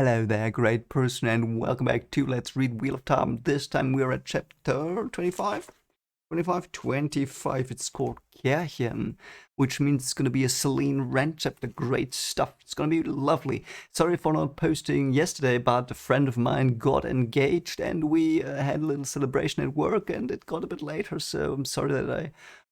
Hello there, great person, and welcome back to Let's Read Wheel of Time. This time we are at chapter 25. 25. It's called Kärchen, which means it's going to be a Celine Rent chapter. Great stuff. It's going to be lovely. Sorry for not posting yesterday, but a friend of mine got engaged and we had a little celebration at work and it got a bit later, so I'm sorry that I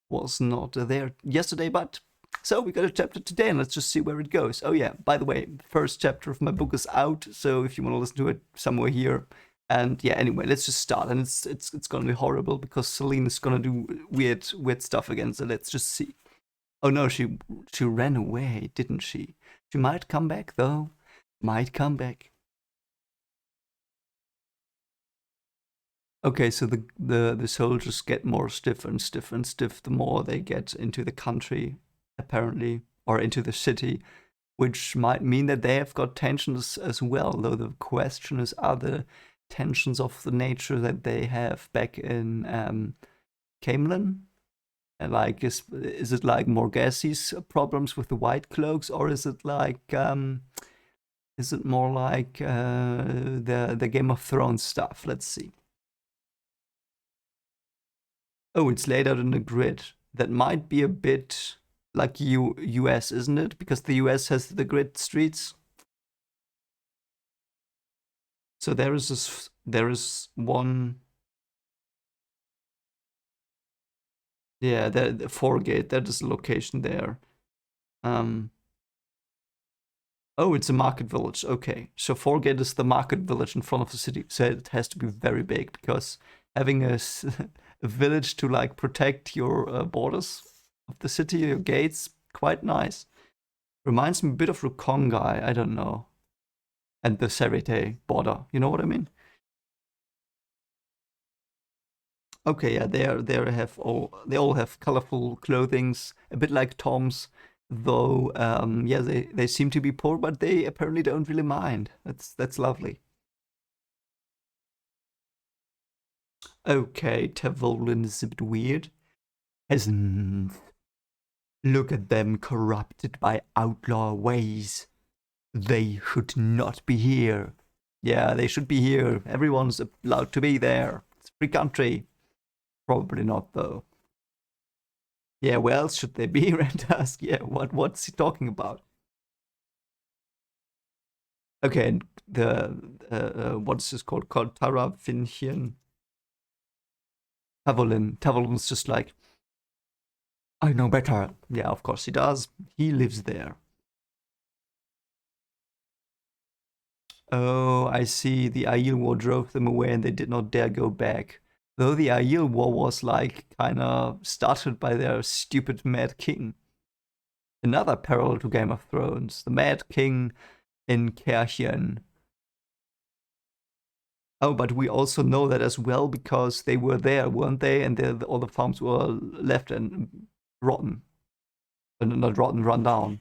was not there yesterday, but so we got a chapter today, and let's just see where it goes. Oh yeah, by the way, the first chapter of my book is out, so if you want to listen to it somewhere here. And yeah, anyway, let's just start. And it's gonna be horrible because Celine is gonna do weird stuff again. So let's just see. Oh no, she ran away, didn't she? She might come back though. Might come back. Okay, so the soldiers get more stiff and stiff and stiff the more they get into the country, apparently, or into the city, which might mean that they have got tensions as well. Though the question is, are the tensions of the nature that they have back in Camelin? And like, is it like Morgasi's problems with the white cloaks, or is it like is it more like the Game of Thrones stuff? Let's see. Oh, it's laid out in a grid. That might be a bit like US, isn't it? Because the US has the grid streets. So there is one. Yeah, the Foregate. That is the location there. Oh, it's a market village. Okay, so Foregate is the market village in front of the city. So it has to be very big because having a village to like protect your borders of the city, your gates, quite nice. Reminds me a bit of Rukongai. I don't know, and the Serite border. You know what I mean? Okay, yeah, they all have colorful clothings, a bit like Tom's, though. Yeah, they seem to be poor, but they apparently don't really mind. That's lovely. Okay, Tavolin is a bit weird. Peasants, look at them corrupted by outlaw ways. They should not be here. Yeah, they should be here. Everyone's allowed to be there. It's a free country. Probably not, though. Yeah, where else should they be? Rand asked. Yeah, what's he talking about? Okay, and the what's this called? Called Tarafinchian. Tavolin's just like, I know better. Yeah, of course he does. He lives there. Oh, I see. The Aiel War drove them away and they did not dare go back. Though the Aiel War was like kinda started by their stupid Mad King. Another parallel to Game of Thrones. The Mad King in Kärchen. Oh, but we also know that as well because they were there, weren't they? And all the farms were left and rotten. Not rotten, run down.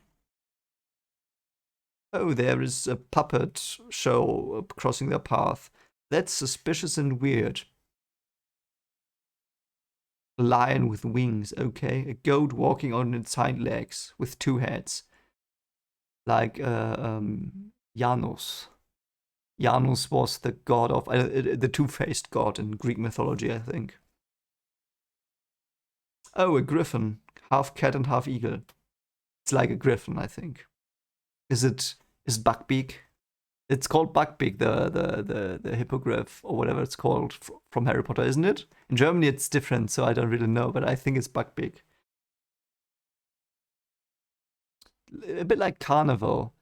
Oh, there is a puppet show crossing their path. That's suspicious and weird. A lion with wings, okay. A goat walking on its hind legs with two heads. Like Janus. Janus was the god of the two-faced god in Greek mythology, I think. Oh, a griffin, half cat and half eagle. It's like a griffin, I think. Is Buckbeak? It's called Buckbeak, the hippogriff or whatever it's called from Harry Potter, isn't it? In Germany, it's different, so I don't really know, but I think it's Buckbeak. A bit like Carnival.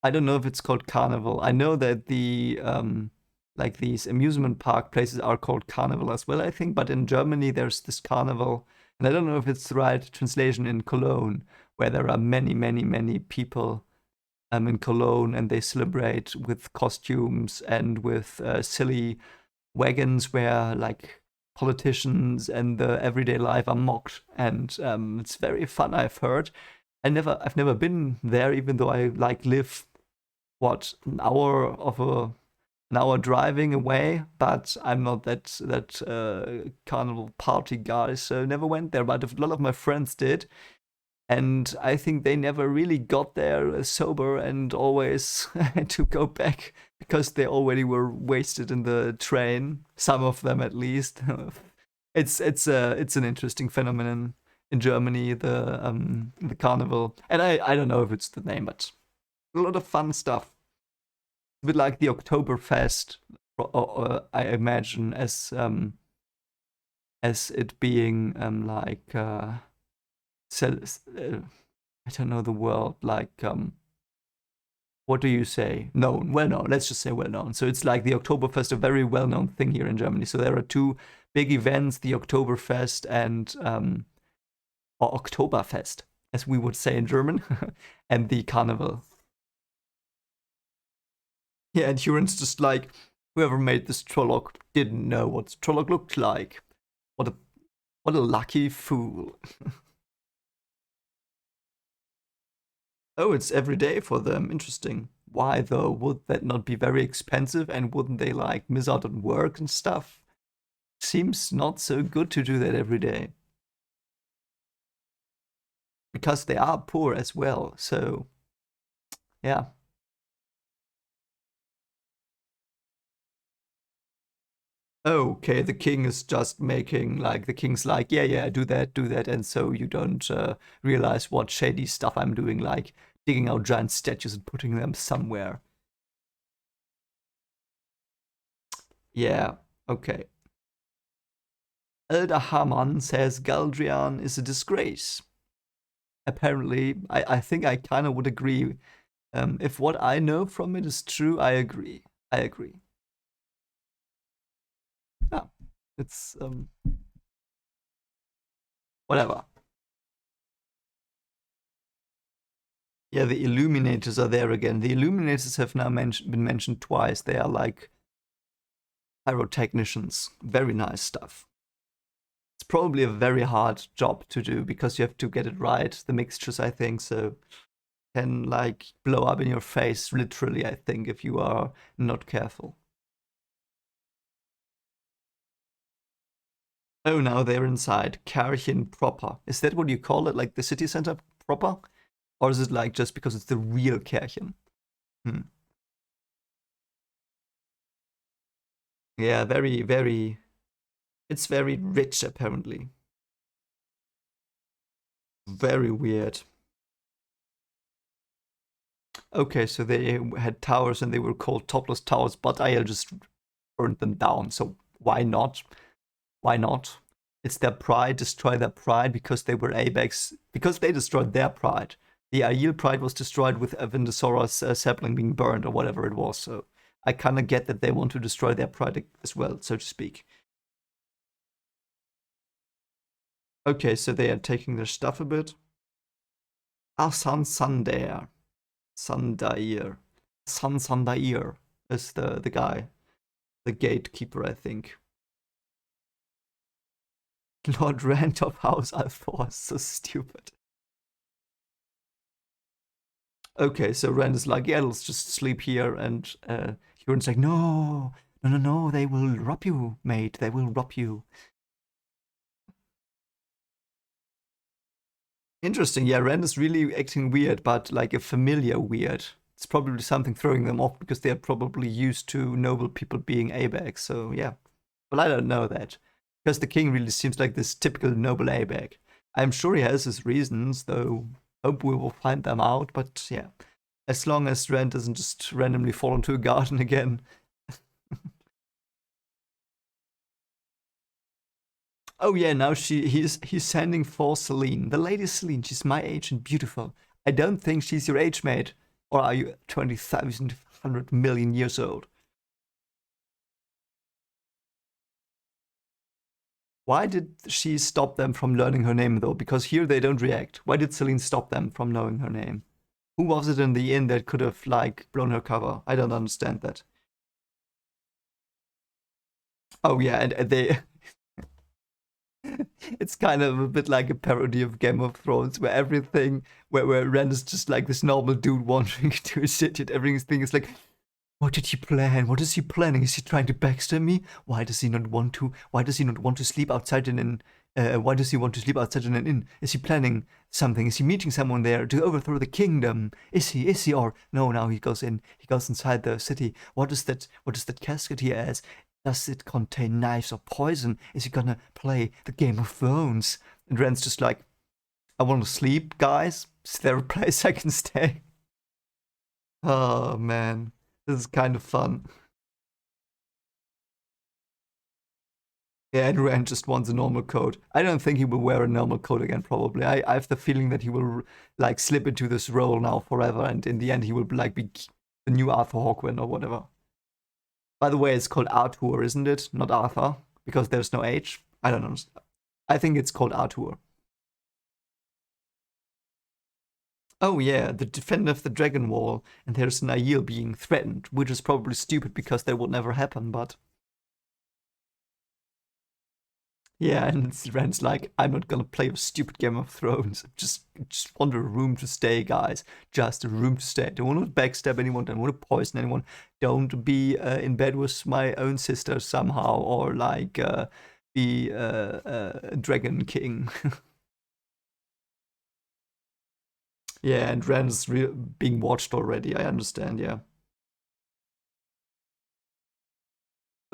I don't know if it's called Carnival. I know that the like these amusement park places are called Carnival as well, I think. But in Germany, there's this Carnival, and I don't know if it's the right translation in Cologne, where there are many people in Cologne, and they celebrate with costumes and with silly wagons where like politicians and the everyday life are mocked, and it's very fun. I've heard. I've never been there, even though I like live what an hour driving away. But I'm not that carnival party guy, so never went there. But a lot of my friends did, And I think they never really got there sober and always had to go back because they already were wasted in the train. Some of them, at least. It's an interesting phenomenon in Germany, the carnival. And I don't know if it's the name, but a lot of fun stuff. A bit like the Oktoberfest, I imagine, as it being like I don't know the word, like what do you say? Known, well known. Let's just say well known. So it's like the Oktoberfest, a very well known thing here in Germany. So there are two big events: the Oktoberfest and or Oktoberfest, as we would say in German, and the Carnival. Yeah, and Huron's just like, whoever made this Trolloc didn't know what Trolloc looked like. What a what a lucky fool. Oh, it's every day for them. Interesting. Why though? Would that not be very expensive and wouldn't they like miss out on work and stuff? Seems not so good to do that every day. Because they are poor as well. So, yeah. Okay, the king is just making like the king's like, yeah, yeah, do that, and so you don't realize what shady stuff I'm doing, like digging out giant statues and putting them somewhere. Yeah, okay. Elder Haman says Galdrian is a disgrace. Apparently, I think I kind of would agree. If what I know from it is true, I agree. I agree. Yeah, it's whatever. Yeah, the Illuminators are there again. The Illuminators have now been mentioned twice. They are like pyrotechnicians. Very nice stuff. It's probably a very hard job to do because you have to get it right, the mixtures, I think, so can like blow up in your face, literally, I think, if you are not careful. Oh, now they're inside. Karchen proper. Is that what you call it? Like the city center proper? Or is it like just because it's the real Karchen? Hmm. Yeah, very, very. It's very rich, apparently. Very weird. Okay, so they had towers and they were called topless towers, but I just burned them down. So why not? Why not? It's their pride, destroy their pride because they were Abex, because they destroyed their pride. The Aiel pride was destroyed with Avendosaurus sapling being burned or whatever it was. So I kind of get that they want to destroy their pride as well, so to speak. Okay, so they are taking their stuff a bit. San Sandair. Sandair. Sandair is the guy, the gatekeeper, I think. Lord Randolph House Althor, so stupid. Okay, so Rand is like, yeah, let's just sleep here, and Huron's like, no, no, no, no, they will rob you, mate, they will rob you. Interesting, yeah, Rand is really acting weird, but like a familiar weird. It's probably something throwing them off because they're probably used to noble people being A-bags, so yeah. But I don't know that. Because the king really seems like this typical noble A-bag. I'm sure he has his reasons, though hope we will find them out, but yeah. As long as Rand doesn't just randomly fall into a garden again. Oh yeah, now he's sending for Celine. The lady Celine, she's my age and beautiful. I don't think she's your age, mate. Or are you 20,000, 100 million years old? Why did she stop them from learning her name though? Because here they don't react. Why did Celine stop them from knowing her name? Who was it in the inn that could have like blown her cover? I don't understand that. Oh yeah, and they it's kind of a bit like a parody of Game of Thrones, where everything, where Rand is just like this normal dude wandering into a city, and everything is like, what did he plan? What is he planning? Is he trying to backstab me? Why does he not want to? Why does he not want to sleep outside in Why does he want to sleep outside in an inn? Is he planning something? Is he meeting someone there to overthrow the kingdom? Is he? Is he? Or no? Now he goes in. He goes inside the city. What is that? What is that casket he has? Does it contain knives or poison? Is he gonna play the Game of Thrones? And Ren's just like, I want to sleep, guys. Is there a place I can stay? Oh man, this is kind of fun. Yeah, and Rand just wants a normal coat. I don't think he will wear a normal coat again, probably. I have the feeling that he will, like, slip into this role now forever, and in the end he will, like, be the new Arthur Hawkwind or whatever. By the way, it's called Arthur, isn't it? Not Arthur, because there's no H. I don't know. I think it's called Arthur. Oh yeah, the defender of the Dragon Wall, and there's an Aiel being threatened, which is probably stupid because that would never happen, but... Yeah, and Rand's like, I'm not gonna play a stupid Game of Thrones. Just want a room to stay, guys. Just a room to stay. Don't want to backstab anyone. Don't want to poison anyone. Don't be in bed with my own sister somehow, or like be a Dragon King. Yeah, and Rand's being watched already. I understand. Yeah.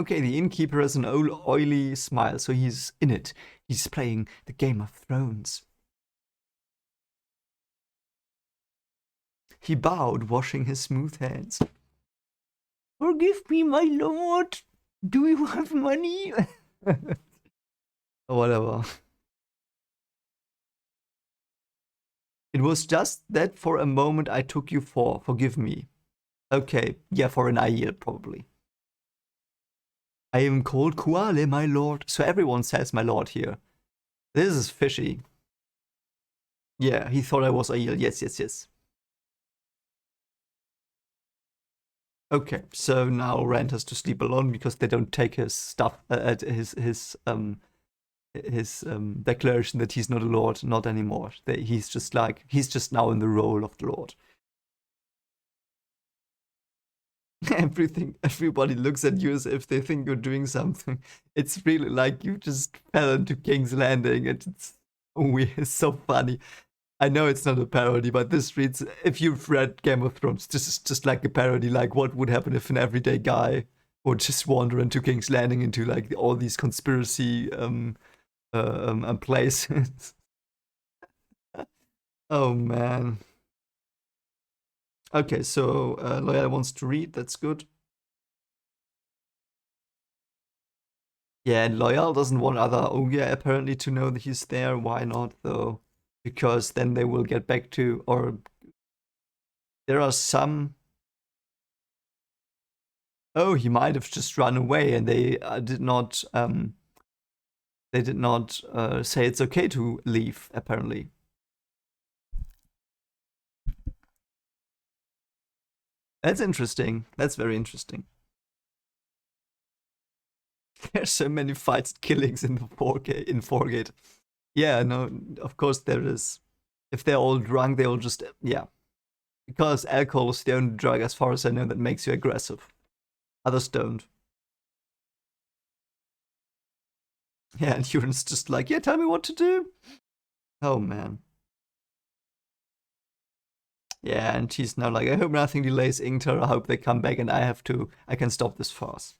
Okay, the innkeeper has an old oily smile, so he's in it. He's playing the Game of Thrones. He bowed, washing his smooth hands. Forgive me, my lord. Do you have money? Whatever. It was just that for a moment I took you for. Forgive me. Okay, yeah, for an Aiel, probably. I am called Kuale, my lord. So everyone says my lord here. This is fishy. Yeah, he thought I was Aiel. Yes, yes, yes. Okay, so now Rand has to sleep alone because they don't take his stuff, his declaration that he's not a lord, not anymore. He's just now in the role of the lord. Everybody looks at you as if they think you're doing something. It's really like you just fell into King's Landing, and it's weird. It's so funny. I know it's not a parody, but this reads, if you've read Game of Thrones, this is just like a parody. Like, what would happen if an everyday guy would just wander into King's Landing, into like all these conspiracy places? Oh man. Okay, so Loyal wants to read. That's good. Yeah, and Loyal doesn't want other Ogia apparently to know that he's there. Why not though? Because then they will get back to, or there are some. Oh, he might have just run away, and they did not. They did not say it's okay to leave. Apparently. That's interesting. That's very interesting. There's so many fights, killings in the 4K in 4Gate. Yeah, no, of course there is. If they're all drunk, they all just, yeah. Because alcohol is the only drug, as far as I know, that makes you aggressive. Others don't. Yeah, and Euron's just like, yeah, tell me what to do. Oh man. Yeah, and she's now like, I hope nothing delays Ingtar. I hope they come back and I can stop this farce.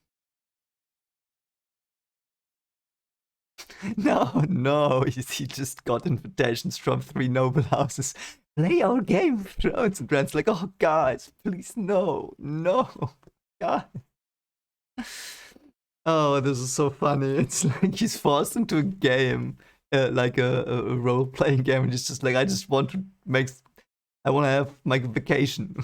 No, he just got invitations from 3 noble houses. Play our Game of Thrones. And Brand's like, oh, guys, please, no, God. Oh, this is so funny. It's like he's forced into a game, like a role playing game, and he's just like, I just want to I want to have my vacation.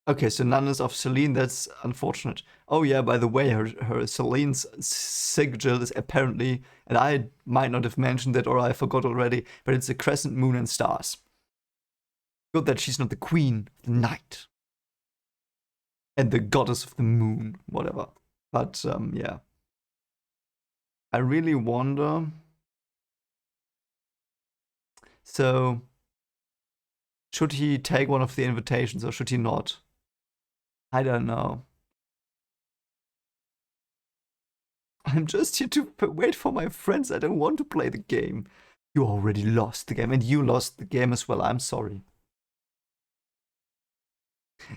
Okay, so none is of Celine. That's unfortunate. Oh yeah, by the way, her Celine's sigil is apparently, and I might not have mentioned that or I forgot already, but it's a crescent moon and stars. Good that she's not the queen of the night and the goddess of the moon, whatever. But yeah, I really wonder. So, should he take one of the invitations or should he not? I don't know. I'm just here to wait for my friends. I don't want to play the game. You already lost the game, and you lost the game as well. I'm sorry.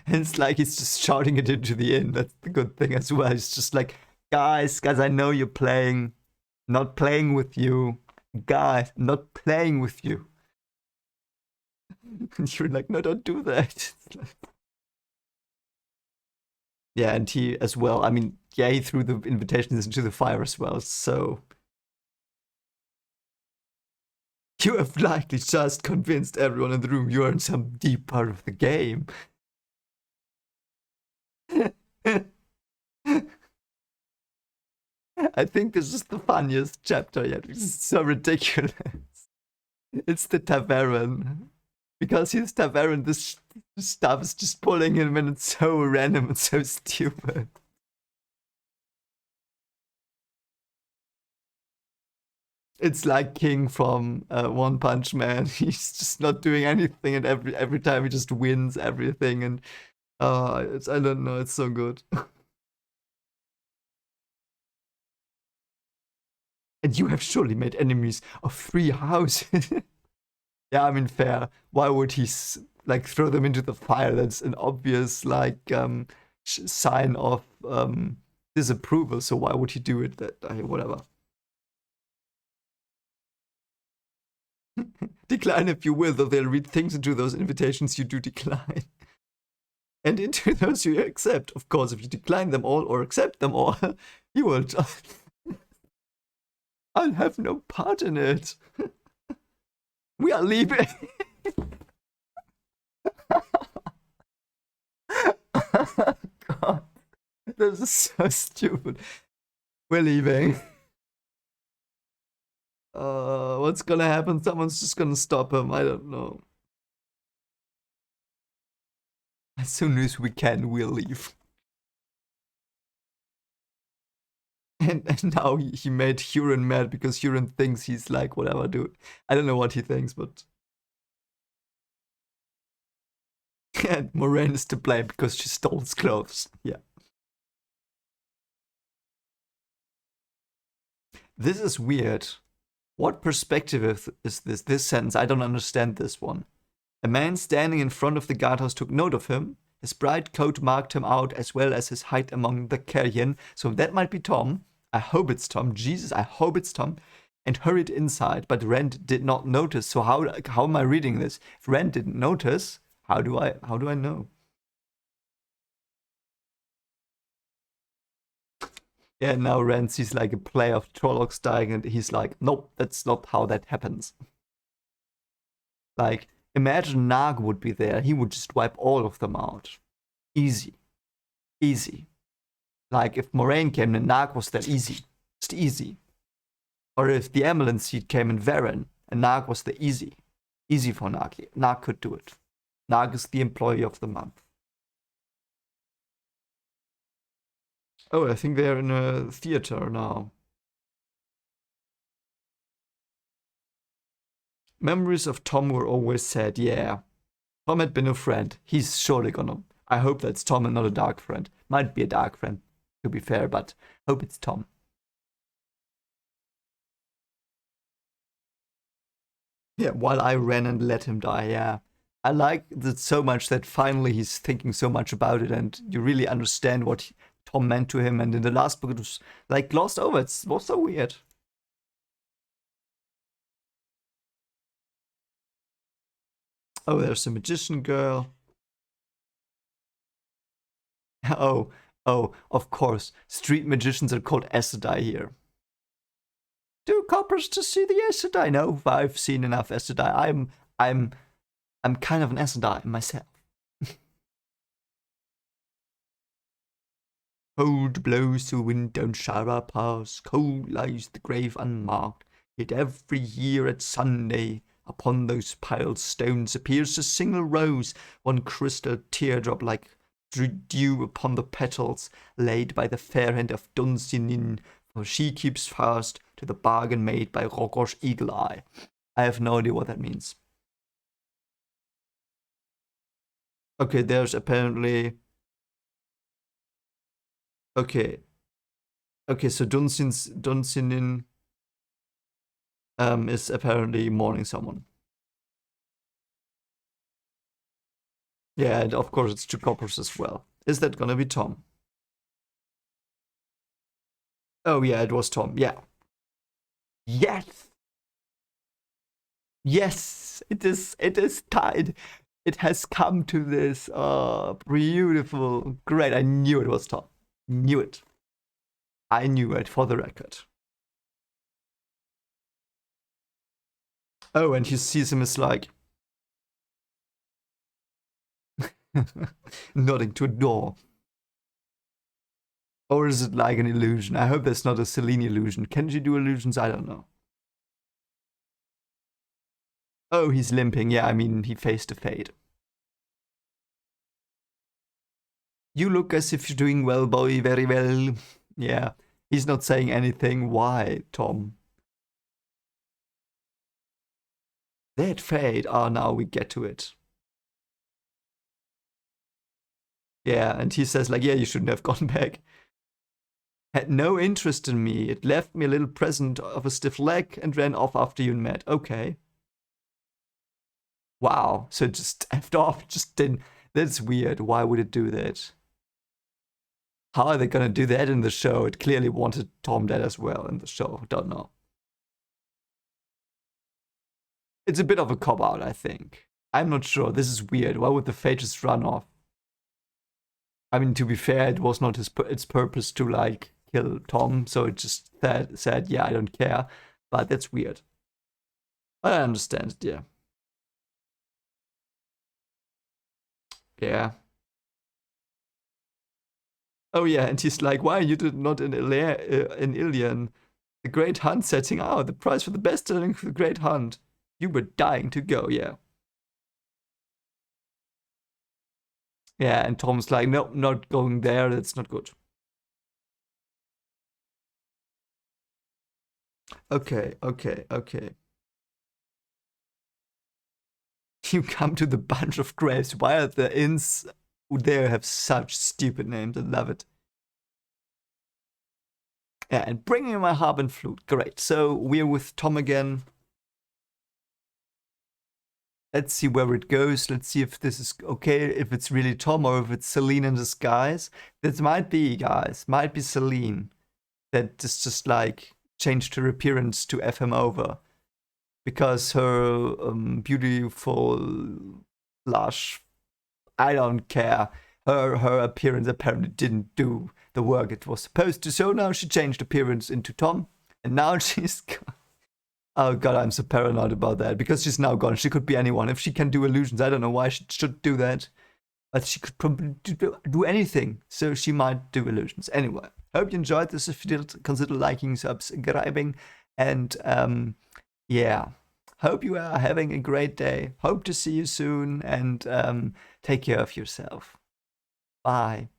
And it's like he's just shouting it into the inn. That's the good thing as well. It's just like, guys, I know you're playing. Not playing with you. Guys, not playing with you. And you're like, no, don't do that. Yeah, and he as well. I mean, yeah, he threw the invitations into the fire as well. So you have likely just convinced everyone in the room you are in some deep part of the game. I think this is the funniest chapter yet. It's so ridiculous. It's the tavern. Because he's tavern, this stuff is just pulling him and it's so random and so stupid. It's like King from One Punch Man. He's just not doing anything, and every time he just wins everything. And I don't know. It's so good. And you have surely made enemies of 3 houses. Yeah, I mean, fair. Why would he like throw them into the fire? That's an obvious like sign of disapproval. So why would he do it? That whatever. Decline if you will, though they'll read things into those invitations you do decline. And into those you accept. Of course, if you decline them all or accept them all, you will. I'll have no part in it. We are leaving. God, this is so stupid. We're leaving. What's gonna happen? Someone's just gonna stop him. I don't know. As soon as we can, we'll leave. And now he made Huron mad because Huron thinks he's like, whatever, dude. I don't know what he thinks, but. And Moraine is to blame because she stole his clothes. Yeah. This is weird. What perspective is this? This sentence, I don't understand this one. A man standing in front of the guardhouse took note of him. His bright coat marked him out as well as his height among the carrion. So that might be Tom. I hope it's Tom. Jesus, I hope it's Tom. And hurried inside, but Rand did not notice. So how am I reading this? If Rand didn't notice, how do I know? Yeah, now Rand sees like a play of Trollocs dying, and he's like, nope, that's not how that happens. Like, imagine Nag would be there, he would just wipe all of them out. Easy. Easy. Like, if Moraine came and Nag was there, easy. Just easy. Or if the Emelin seed came in Varen and Nag was there, easy. Easy for Nag. Nag could do it. Nag is the employee of the month. Oh, I think they're in a theater now. Memories of Tom were always sad, yeah. Tom had been a friend. He's surely gonna. I hope that's Tom and not a dark friend. Might be a dark friend, to be fair, but hope it's Tom. Yeah, while I ran and let him die, yeah. I like that so much that finally he's thinking so much about it and you really understand what Tom meant to him. And in the last book, it was like glossed over. It was so weird. Oh, there's a magician girl. Oh, of course. Street magicians are called Aes Sedai here. 2 coppers to see the Aes Sedai. No, I've seen enough Aes Sedai. I'm kind of an Aes Sedai myself. Cold blows the wind down Shara Pass, cold lies the grave unmarked. Yet every year at Sunday, upon those piled stones appears a single rose, one crystal teardrop like dew upon the petals, laid by the fair hand of Dunsinin, for she keeps fast to the bargain made by Rogosh Eagle Eye. I have no idea what that means. Okay, there's apparently. Okay, Okay, so Dunsinin is apparently mourning someone. Yeah, and of course it's two coppers as well. Is that gonna be Tom? Oh yeah, it was Tom. Yeah. Yes. Yes, it is. It is tied. It has come to this. Beautiful. Great. I knew it was Tom. Knew it. I knew it for the record. Oh, and he sees him as like nodding to a door. Or is it like an illusion? I hope that's not a Celine illusion. Can she do illusions? I don't know. Oh, he's limping. Yeah, I mean, he faced a fate. You look as if you're doing well, boy. Very well. Yeah. He's not saying anything. Why, Tom? That fate. Ah, now we get to it. Yeah, and he says, like, yeah, you shouldn't have gone back. Had no interest in me. It left me a little present of a stiff leg and ran off after you met. Okay. Wow. So it just effed off. Just didn't. That's weird. Why would it do that? How are they gonna do that in the show? It clearly wanted Tom dead as well in the show. Don't know. It's a bit of a cop out, I think. I'm not sure. This is weird. Why would the Fate just run off? I mean, to be fair, it was not its purpose to like kill Tom, so it just said, yeah, I don't care. But that's weird. I understand it, yeah. Yeah. Oh yeah, and he's like, why you did not in Ilion? The Great Hunt setting out, the prize for the best selling for the Great Hunt. You were dying to go, yeah. Yeah, and Tom's like, no, not going there, that's not good. Okay, okay, okay. You come to the bunch of graves. Why are the inns there have such stupid names? I love it. Yeah, and bring me my harp and flute. Great. So we're with Tom again. Let's see where it goes. Let's see if this is okay, if it's really Tom or if it's Celine in disguise. This might be, guys, might be Celine. That is just like changed her appearance to F him over. Because her beautiful, lush, I don't care. Her appearance apparently didn't do the work it was supposed to. So now she changed appearance into Tom. And now she's gone. Oh god, I'm so paranoid about that. Because she's now gone. She could be anyone. If she can do illusions, I don't know why she should do that. But she could probably do anything. So she might do illusions. Anyway, hope you enjoyed this. If you did, consider liking, subscribing. And yeah. Hope you are having a great day. Hope to see you soon. And take care of yourself. Bye.